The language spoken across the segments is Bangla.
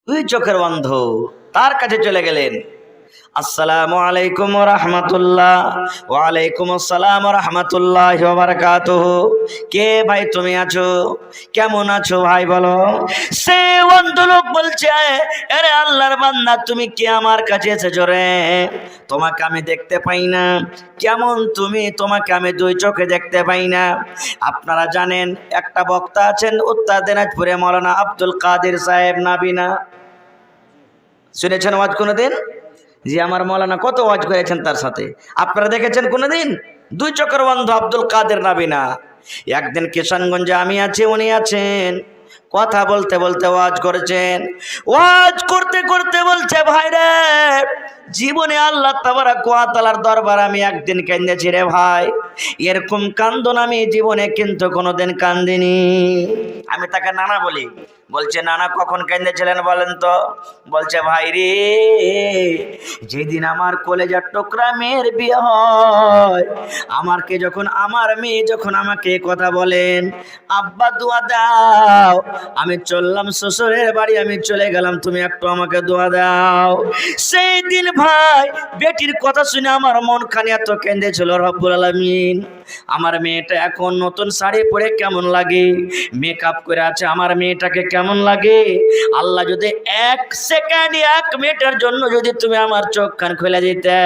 ওই চোখের অন্ধ তার কাছে চলে গেলেন। আসসালামু আলাইকুম ওয়া রাহমাতুল্লাহ। ওয়া আলাইকুম আসসালাম ওয়া রাহমাতুল্লাহি ওয়া বারাকাতুহু। কে ভাই তুমি আছো? কেমন আছো ভাই বলো? সে অন্ধ লোক বলছে, আরে আল্লাহর বান্দা তুমি কি আমার কাছে এসেছো রে? তোমাকে আমি দেখতে পাই না। কেমন তুমি? তোমাকে আমি দুই চোখে দেখতে পাই না। আপনারা জানেন একটা বক্তা আছেন উত্তর দিনাজপুরে, মাওলানা আব্দুল কাদের সাহেব নাবিনা। শুনেছেন ওয়াজ কোনোদিন? জি, আমার মৌলানা কত ওয়াজ করেছেন তার সাথে। আপনারা দেখেছেন কোনোদিন? দুই চোখের অন্ধ আব্দুল কাদের নাবিনা। একদিন কিশনগঞ্জে আমি আছি, উনি আছেন। কথা বলতে বলতে ওয়াজ করেছেন। ওয়াজ করতে করতে বলছে, ভাইরে জীবনে আল্লাহ তাবারক ওয়া তাআলার দরবার আমি একদিন কাঁদেছি রে ভাই। এরকম কান্দন আমি জীবনে কিন্তু কোনোদিন কান্দিনি। আমি তাকে নানা বলি। বলছে, নানা কখন কাঁদেছিলেন বলেন তো? বলছে, ভাই রে যেদিন আমার কলেজার টুকরা মেয়ের বিয়ে হয়, আমার মেয়ে যখন আমাকে কথা বলেন, আব্বা দোয়া দাও, আমি চললাম শ্বশুরের বাড়ি, আমি চলে গেলাম, তুমি একটু আমাকে দোয়া দাও। সেই দিন ভাই বেটির কথা শুনে আমার মন খানি এত কেঁদেছিল। রব্বুল আলামিন, আমার মেয়েটা এখন নতুন শাড়ি পরে কেমন লাগে, মেকআপ করে আছে, আমার মেয়েটাকে কেমন লাগে। আল্লাহ যদি এক সেকেন্ড, এক মিনিটের জন্য যদি তুমি আমার চোখ কান খুলে দিতে,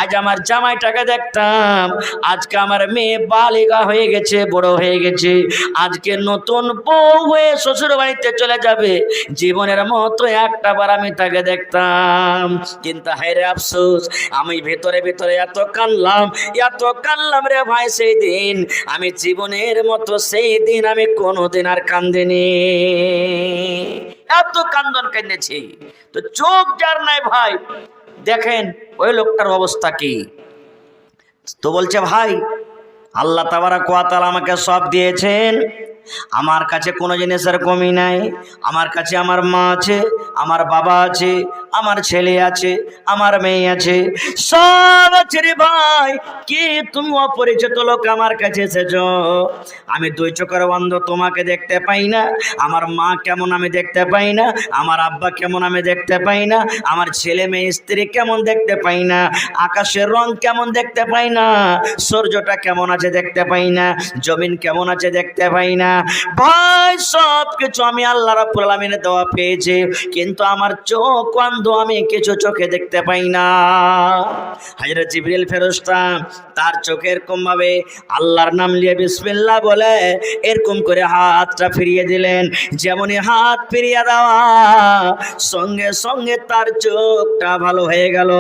আজ আমার জামাইটাকে দেখতাম। আজকে আমার মেয়ে বালিকা হয়ে গেছে, বড় হয়ে গেছে, আজকে নতুন বউ হয়ে শ্বশুর বাড়িতে চলে যাবে, জীবনের মতো একটা বার আমি তাকে দেখতাম। কিন্তু হায়রে আফসোস, আমি ভেতরে ভেতরে এত কানলাম রে ভাই। সেই দিন আমি জীবনের মতো সেই দিন আমি কোনোদিন আর কান্দিনি। এত কান্দন কেঁদেছি। তো চোখ যার নাই ভাই, দেখেন ওই লোকটার অবস্থা কি। তো বলছে, ভাই আল্লাহ তাবারক ওয়া তাআলা আমাকে সব দিয়েছেন, আমার কাছে কোনো জিনিসের কমি নাই। আমার কাছে আমার মা আছে, আমার বাবা আছে, আমার ছেলে আছে, আমার মেয়ে আছে, সব আছে রে ভাই। কি তুমি অপরিচিত লোক আমার কাছে এসেছো? আমি দুই চোখের অন্ধ, তোমাকে দেখতে পাই না। আমার মা কেমন আমি দেখতে পাই না, আমার আব্বা কেমন আমি দেখতে পাই না, আমার ছেলে মেয়ে স্ত্রী কেমন দেখতে পাই না, আকাশের রং কেমন দেখতে পাই না, সূর্যটা কেমন আছে দেখতে পাই না, জমিন কেমন আছে দেখতে পাই না। ভাই সব কিছু আমি আল্লাহ রাব্বুল আলামিনের দেওয়া পেয়েছি, কিন্তু আমার চোখ অন্ধ, আমি কিছু চোখে দেখতে পাই না। হযরত জিবরিল ফেরেশতা তার চোখে এরকম ভাবে আল্লাহর নাম নিয়ে বিসমিল্লাহ বলে এরকম করে হাতটা ফিরিয়ে দিলেন। যেমনই হাত ফিরিয়ে দেওয়া সঙ্গে সঙ্গে তার চোখটা ভালো হয়ে গেল,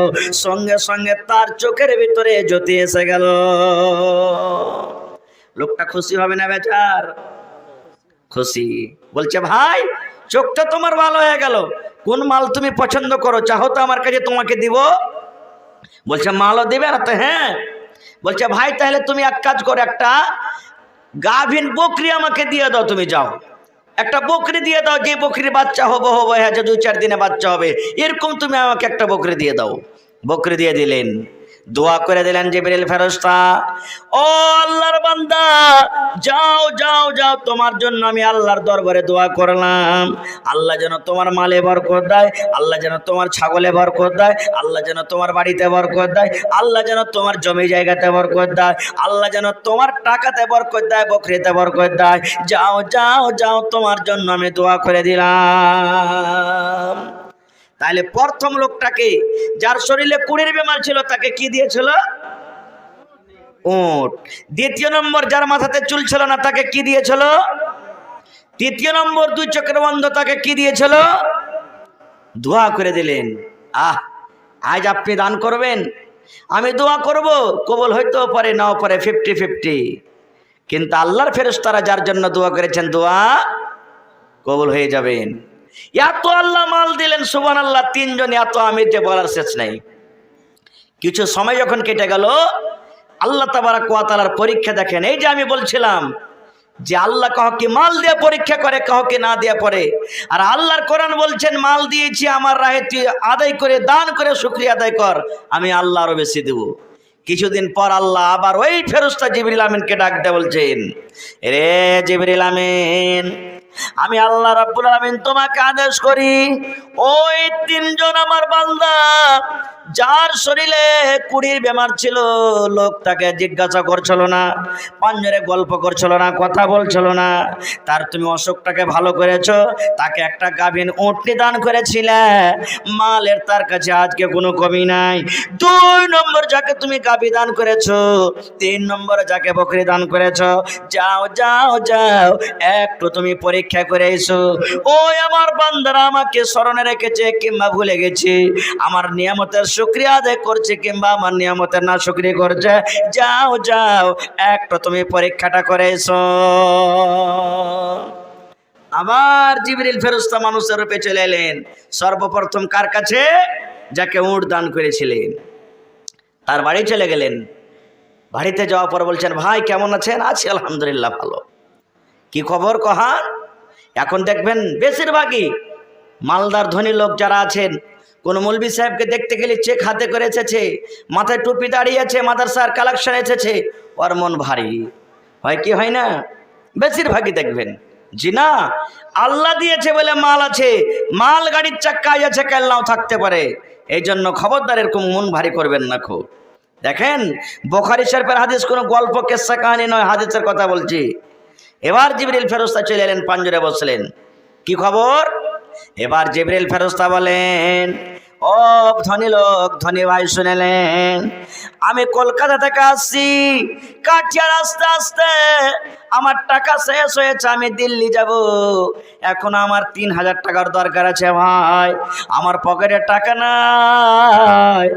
সঙ্গে সঙ্গে তার চোখের ভিতরে জ্যোতি এসে গেল। লোকটা খুশি হবে না বেচার? খুশি। বলছে, ভাই চোখটা তোমার ভালো হয়ে গেল, কোন মাল তুমি পছন্দ করো, চাহো তো আমার কাছে তোমাকে দিব। বলছে, মালও দিবে না? তো হ্যাঁ। বলছে, ভাই তাহলে তুমি এক কাজ করো, একটা গাভীন বকরি আমাকে দিয়ে দাও, তুমি যাও একটা বকরি দিয়ে দাও, যে বকরির বাচ্চা হবো হ্যাঁ, যে 2-4 দিনে বাচ্চা হবে, এরকম তুমি আমাকে একটা বকরি দিয়ে দাও। বকরি দিয়ে দিলেন। দোয়া করে দিলেন জিবরিল ফেরেশতা, ও আল্লাহর বান্দা, যাও যাও যাও, তোমার জন্য আমি আল্লাহর দরবারে দোয়া করলাম। আল্লাহ যেন তোমার মালে বরকত দেয়, আল্লাহ যেন তোমার ছাগলে বরকত দেয়, আল্লাহ যেন তোমার বাড়িতে বরকত দেয়, আল্লাহ যেন তোমার জমি জায়গাতে বরকত দেয়, আল্লাহ যেন তোমার টাকাতে বরকত দেয়, বকরিতে বরকত দেয়। যাও যাও যাও, তোমার জন্য আমি দোয়া করে দিলাম। তাহলে প্রথম লোকটাকে, যার শরীরে কুড়ির বেমার ছিল, তাকে কি দিয়েছিল? উট। দ্বিতীয় নম্বর, যার মাথাতে চুল ছিল না, তাকে কি দিয়েছিল? তৃতীয় নম্বর, দুই চোখের অন্ধ, তাকে কি দিয়েছিল? দোয়া করে দিলেন। আজ আপনি দান করবেন, আমি দোয়া করব, কবুল হইতেও পারে নাও পারে, 50-50। কিন্তু আল্লাহর ফেরেশতারা যার জন্য দোয়া করেছেন, দোয়া কবুল হয়ে যাবেন। এত আল্লাহ মাল দিলেন, সুবহানাল্লাহ, 3 জন, এত আমির যে বলার শেষ নাই। কিছু সময় যখন কেটে গেল, আল্লাহ তাবারক ওয়া তাআলার পরীক্ষা দেখেন। এই যে আমি বলছিলাম যে আল্লাহ কাউকে মাল দিয়ে পরীক্ষা করে, কাউকে না দিয়ে পড়ে। আর আল্লাহর কোরআন বলছেন, মাল দিয়েছি আমার রাহে, তুই আদায় করে দান করে শুকরিয়া আদায় কর, আমি আল্লাহ আরো বেশি দেব। কিছুদিন পর আল্লাহ আবার ওই ফেরেশতা জিবরিল আমিনকে ডাক দিয়ে বলছেন, রে জিবরিল আমিন, আমি আল্লাহ রাব্বুল আলামিন তোমাকে আদেশ করি, ওই তিনজন আমার বান্দা যার শরীরে কুড়ির বেমার ছিল, লোক তাকে জিজ্ঞাসা করছিল না, পাঞ্জরে গল্প করছিল না, কথা বলছিল না, তার তুমি অসুখটাকে ভালো করেছো, তাকে একটা গাভীন উটনি দান করেছিলে, মালের তার কাছে আজকে কোনো কমি নাই। 2 নম্বর যাকে তুমি গাভী দান করেছো, 3 নম্বরে যাকে বকরি দান করেছো, যাও যাও যাও একটু তুমি পরীক্ষা করে এসো। ওই আমার বান্দারা আমাকে স্মরণে রেখেছে কিংবা ভুলে গেছে, আমার নিয়ামতের শুকরিয়া আদায় করছে কিংবা আমার নিয়ামতের না শুকরিয়া করছে, যাও যাও একটু তুমি পরীক্ষাটা করে এসো। আবার জিবরিল ফেরেশতা মানুষের রূপে চলে এলেন। সর্বপ্রথম কার কাছে? যাকে উট দান করেছিলেন, তার বাড়ি চলে গেলেন। বাড়িতে যাওয়ার পর বলছেন, ভাই কেমন আছেন? আছি আলহামদুলিল্লাহ ভালো। কি খবর কহান? এখন দেখবেন বেশিরভাগই মালদার ধনী লোক যারা আছেন, কোন মৌলভী সাহেবকে দেখতে গেলে চেক হাতে করে এসেছে, মাথায় টুপি দাঁড়িয়েছে, মাদ্রাসার কালেকশন এসেছে, ওর মন ভারী হয় কি হয় না? বেশিরভাগই দেখবেন। জি না, আল্লাহ দিয়েছে বলে মাল আছে, মাল গাড়ির চাক্কায় আছে, কাল নাও থাকতে পারে, এই জন্য খবরদার এরকম মন ভারী করবেন না। খুব দেখেন, বুখারী শরীফের হাদিস কোনো গল্প কিস্সা কাহিনী নয়, হাদিসের কথা বলছি। এবার জিবরিল ফেরেশতা চলে এলেন, পাঞ্জরে বসলেন। কি খবর? এবার জিবরিল ফেরেশতা বলেন, ও ধনী লোক, ধনী ভাই শুনেলেন, আমি কলকাতা থেকে আসছি, কাটিয়ার আস্তে আস্তে আমার টাকা শেষ হয়েছে, আমি দিল্লি যাব, এখন আমার 3000 টাকার দরকার আছে ভাই, আমার পকেটে টাকা নাই,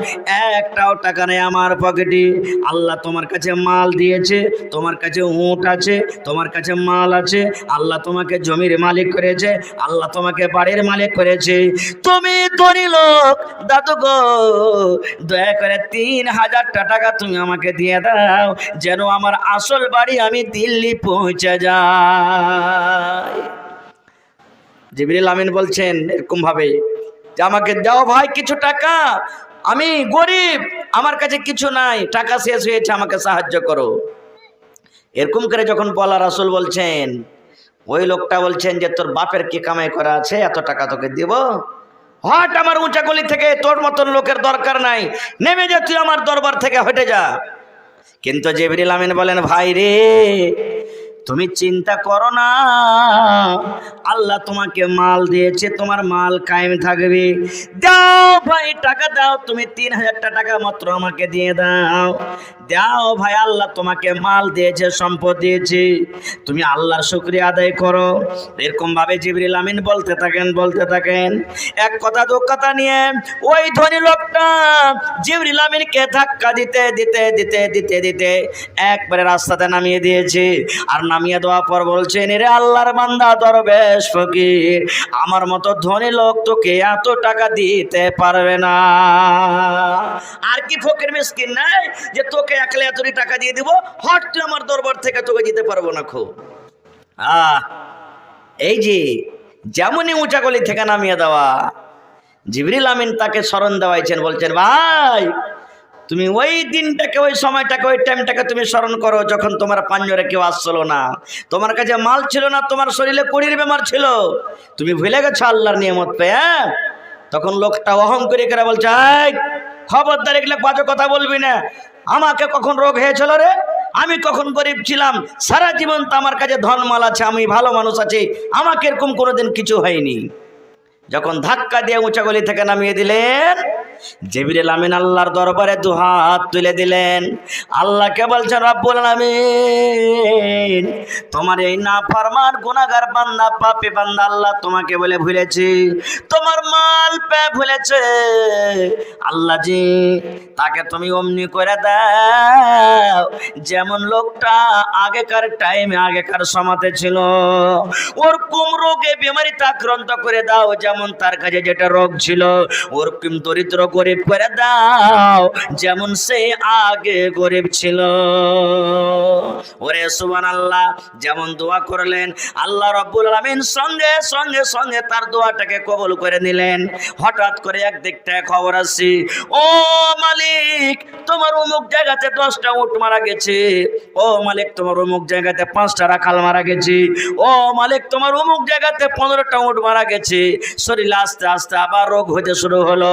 একটাও টাকা নেই আমার পকেটে। আল্লাহ তোমার কাছে মাল দিয়েছে, তোমার কাছে উট আছে, তোমার কাছে মাল আছে, আল্লাহ তোমাকে জমির মালিক করেছে, আল্লাহ তোমাকে বাড়ির মালিক করেছে, তুমি ধনী লোক, দাদু গো দয়া করে 3000 টাকা তুমি আমাকে দিয়ে দাও, যেন আমার আসল বাড়ি আমি দিল্লি পৌঁছে যাই। জিবরিল আমিন বলছেন এরকম ভাবে যে আমাকে দাও ভাই কিছু টাকা, আমি গরিব, আমার কাছে কিছু নাই, টাকা শেষ হয়েছে, আমাকে সাহায্য করো। এরকম করে যখন বলা, রাসূল বলছেন, ওই লোকটা বলছেন যে তোর বাপের কি কামাই করা আছে, এত টাকা তোকে দিব, হট আমার উঁচা গলি থেকে, তোর মতন লোকের দরকার নাই, নেমে যা, তুই আমার দরবার থেকে হটে যা। কিন্তু জিবরিল আমিন বলেন, ভাই রে তুমি চিন্তা করো না, আল্লাহ তোমাকে মাল দিয়েছে, তোমার মাল কায়েম থাকবে, দাও ভাই টাকা দাও, তুমি 3000 টাকা মাত্র আমাকে দিয়ে দাও, দাও ভাই, আল্লাহ তোমাকে মাল দিয়েছে, সম্পদ দিয়েছে, তুমি আল্লাহর শুকরিয়া আদায় করো। এরকম ভাবে জিবরিল আমিন বলতে থাকেন। এক কথা দু কথা নিয়ে ওই ধনী লোকটা জিবরিল আমিনকে ধাক্কা দিতে একবারে রাস্তাতে নামিয়ে দিয়েছে। আর নামিয়ে দেওয়ার পর বলছেন, রে আল্লাহর বান্দা দরবেশ ফকির, আমার মতো ধনী লোক তোকে এত টাকা দিতে পারবে না। আর কি ফকির মিসকিন নাই যে তোকে একলা এতটি টাকা দিয়ে দিব, হট তুই আমার দরবার থেকে, তোকে দিতে পারবো না। খুব এই যে যেমনই উঁচা গলি থেকে নামিয়ে দেওয়া, জিবরিল আমিন তাকে স্মরণ দেওয়াইছেন, বলছেন, ভাই তুমি ওই দিনটাকে, ওই সময়টাকে, ওই টাইমটাকে তুমি স্মরণ করো, যখন তোমার পাঞ্জরে কেউ আসছিল না, তোমার কাছে মাল ছিল না, তোমার শরীরে কুড়ির বেমার ছিল, তুমি ভুলে গেছো আল্লাহর নিয়ামত পেয়ে। তখন লোকটা অহংকারী করে বলছে, খবরদার এগুলো বাজে কথা বলবি না, আমাকে কখন রোগ হয়েছিল রে, আমি কখন গরিব ছিলাম, সারা জীবন তো আমার কাছে ধনমাল আছে, আমি ভালো মানুষ আছি, আমাকে এরকম কোনোদিন কিছু হয়নি। যখন ধাক্কা দিয়ে উঁচা গলি থেকে নামিয়ে দিলেন, জিবরিল আমিন আল্লাহর দরবারে দুহাত তুলে দিলেন, আল্লাহকে বলছেন, রব্বুল আলামিন তোমার এই নাফরমান গুনাহগার বান্দা, পাপী বান্দা, আল্লাহ তোমাকে বলে ভুলেছি, তোমার মাল পেয়ে ভুলেছে, আল্লাহ জি তাকে তুমি অমনি করে দাও যেমন লোকটা আগেকার টাইমে, আগেকার সমাতে ছিল, ওরকম রোগে বেমারিতে আক্রান্ত করে দাও, যেমন তার কাছে যেটা রোগ ছিল, ওরকম দরিদ্র গরিব করে দাও যেমন সে আগে গরিব ছিল। ওরে সুবহানাল্লাহ, যেমন দোয়া করলেন, আল্লাহ রাব্বুল আলামিন সঙ্গে সঙ্গে তার দোয়াটাকে কবুল করে নিলেন। হঠাৎ করে একদিক থেকে খবর আসছে, ও মালিক তোমার অমুক জায়গাতে 10টা উট মারা গেছে, ও মালিক তোমার অমুক জায়গাতে 5টা রাখাল মারা গেছে, ও মালিক তোমার অমুক জায়গাতে 15টা উট মারা গেছে। শরীরে আস্তে আস্তে আবার রোগ হতে শুরু হলো।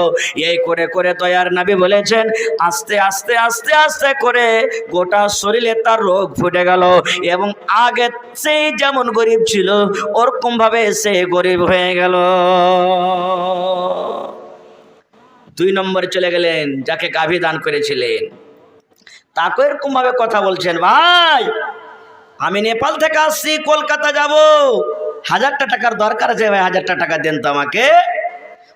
এই করে করে দয়ার নবী বলেছেন আস্তে আস্তে আস্তে আস্তে করে গোটা শরীরে তার রোগ ফুটে গেল, এবং আগে সেই যেমন গরিব ছিল ওরকম ভাবে সে গরিব হয়ে গেল। 2 নম্বরে চলে গেলেন যাকে গাভী দান করেছিলেন, তাকে এরকম ভাবে কথা বলছেন, ভাই আমি নেপাল থেকে আসছি, কলকাতা যাব, 1000টা টাকার দরকার আছে ভাই, 1000টা টাকা দেন তো আমাকে।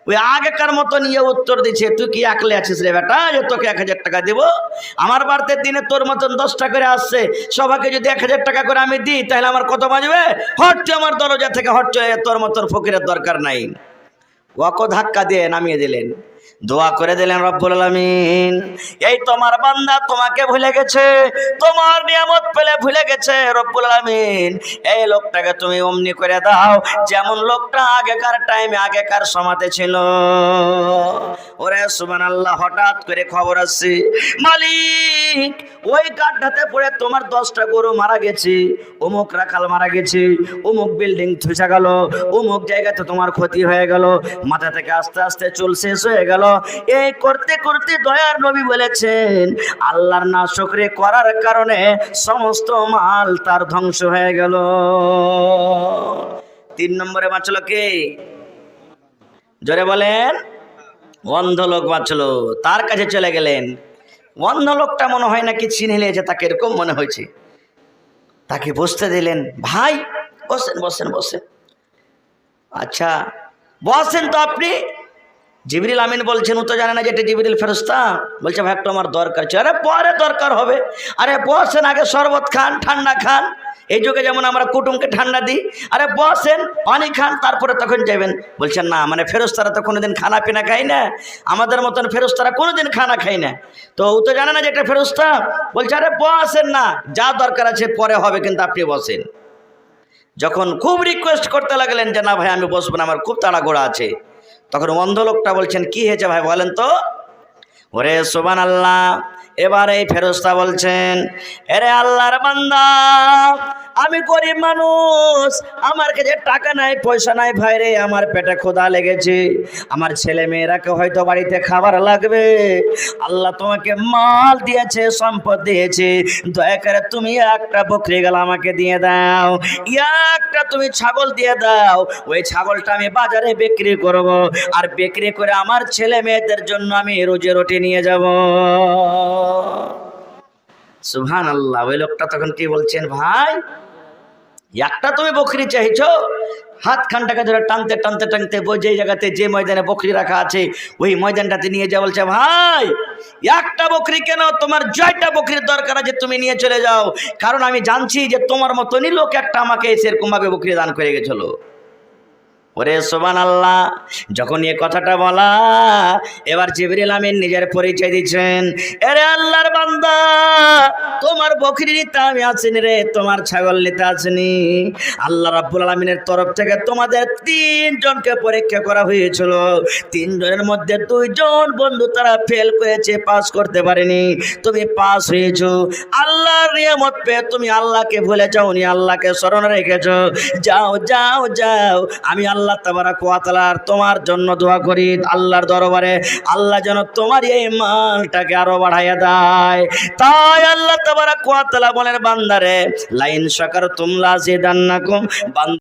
ওই আগেকার মতো নিয়ে উত্তর দিচ্ছে, তুই কি একলে আছিস রে বেটা যে তোকে 1000 টাকা দেবো? আমার বাড়িতে দিনে তোর মতন 10টা করে আসছে, সবাইকে যদি 1000 টাকা করে আমি দিই তাহলে আমার কত বাজবে? হট্ট আমার দরজা থেকে হট্ট, তোর মতন ফকিরের দরকার নাই। ওকে ধাক্কা দিয়ে নামিয়ে দিলেন, দোয়া করে দিলেন রব্বুল আলামিন, এই তোমার বান্দা তোমাকে ভুলে গেছে, তোমার নিয়ামত পেলে ভুলে গেছে রব্বুল আলামিন, এই লোকটাকে তুমি অমনি করে দাও যেমন লোকটা আগেকার টাইমে আগেকার সমাজে ছিল। ওরে সুবহানাল্লাহ, হঠাৎ করে খবর আসছে, মালিক ওই গাড্ডাতে পড়ে তোমার 10টা গরু মারা গেছে, অমুক রাখাল মারা গেছে, অমুক বিল্ডিং ধসে গেল, অমুক জায়গাতে তোমার ক্ষতি হয়ে গেল, মাথা থেকে আস্তে আস্তে চুল শেষ হয়ে গেল। এই করতে করতে দয়ার নবী বলেছেন আল্লাহর নাশকরি করার কারণে সমস্ত মাল তার ধ্বংস হয়ে গেল। 3 নম্বরে বাঁচলো কে? জোরে বলেন। অন্ধ লোক বাঁচলো, তার কাছে চলে গেলেন। অন্ধ লোকটা মনে হয় নাকি চিনে নিয়েছে, তাকে এরকম মনে হয়েছে, তাকে বসতে দিলেন। ভাই বসেন বসেন বসেন। আচ্ছা বসেন তো আপনি। জিবরিল আমিন বলছেন, ও তো জানে না যে এটা জিবরিল ফেরেশতা। বলছে ভাই একটু আমার দরকার ছিল। আরে পরে দরকার হবে, আরে বসেন, আগে শরবত খান, ঠান্ডা খান। এই যুগে যেমন আমরা কুটুমকে ঠান্ডা দিই, আরে বসেন পানি খান তারপরে তখন যাবেন। বলছেন না, মানে ফেরেশতারা তো কোনোদিন খানা পিনা খায় না, আমাদের মতন ফেরেশতারা কোনোদিন খানা খায় না, তো ও তো জানে না যে এটা ফেরেশতা। বলছে আরে বসেন না, যা দরকার আছে পরে হবে, কিন্তু আপনি বসেন। যখন খুব রিকোয়েস্ট করতে লাগলেন যে না ভাই আমি বসবো না, আমার খুব তাড়াঘোড়া আছে, তখন অন্ধ লোকটা বলছেন কি হয়েছে ভাই বলেন তো। ওরে সুবহানাল্লাহ, এবার এই ফেরেশতা বলছেন, আরে আল্লাহর বান্দা আমি গরিব মানুষ, আমার কাছে টাকা নাই পয়সা নাই ভাই রে, আমার পেটে ক্ষুধা লেগেছে, আমার ছেলে মেয়েরাকে হয়তো বাড়িতে খাবার লাগবে, আল্লাহ তোমাকে মাল দিয়েছে, সম্পদ দিয়েছে, দয়া করে তুমি একটা বকরি গলা আমাকে দিয়ে দাও, একটা তুমি ছাগল দিয়ে দাও, ওই ছাগলটা আমি বাজারে বিক্রি করব, আর বিক্রি করে আমার ছেলে মেয়েদের জন্য আমি রোজি রুটি নিয়ে যাব। সুবহানাল্লাহ। ওই লোকটা তখন কি বলছেন, ভাই একটা তুমি বকরি চাইছো, হাত খানটাকে ধরে টানতে টানতে টানতে যে জায়গাতে যে ময়দানে বকরি রাখা আছে ওই ময়দানটাতে নিয়ে যা। বলছে ভাই একটা বকরি কেন, তোমার 6টা বকরির দরকার আছে, তুমি নিয়ে চলে যাও, কারণ আমি জানছি যে তোমার মতনই লোক একটা আমাকে সেরকম ভাবে বকরি দান করে গেছিল। ওরে সুবহানাল্লাহ, যখন এই কথাটা বলা, এবার জিবরিল আমিন নিজের পরিচয় দিচ্ছেন, আরে আল্লাহর বান্দা তোমার বকরি নিতে আমি আসিনি রে, তোমার ছাগল নিতে আসিনি, আল্লাহ রাব্বুল আলামিনের তরফ থেকে তোমাদের 3 জনকে পরীক্ষা করা হয়েছিল, 3 জনের মধ্যে 2 জন বন্ধু তারা ফেল করেছে, পাস করতে পারেনি, তুমি পাস হয়েছো, আল্লাহর নিয়ামত পেয়ে তুমি আল্লাহকে ভুলে যাওনি, আল্লাহকে স্মরণ রেখেছো, যাও যাও যাও, আমি আল্লাহ তাবারাক ওয়া তাআলা তোমার জন্য দোয়া করি আল্লাহর দরবারে, আল্লাহ যেন তোমার এই মালটাকে আরো বাড়াইয়া দেয়। তাই আল্লাহ তাবারাক ওয়া তাআলা বলেন বান্দারে, লাইন শাকারতুম লাযিদান্নাকুম, বান্দা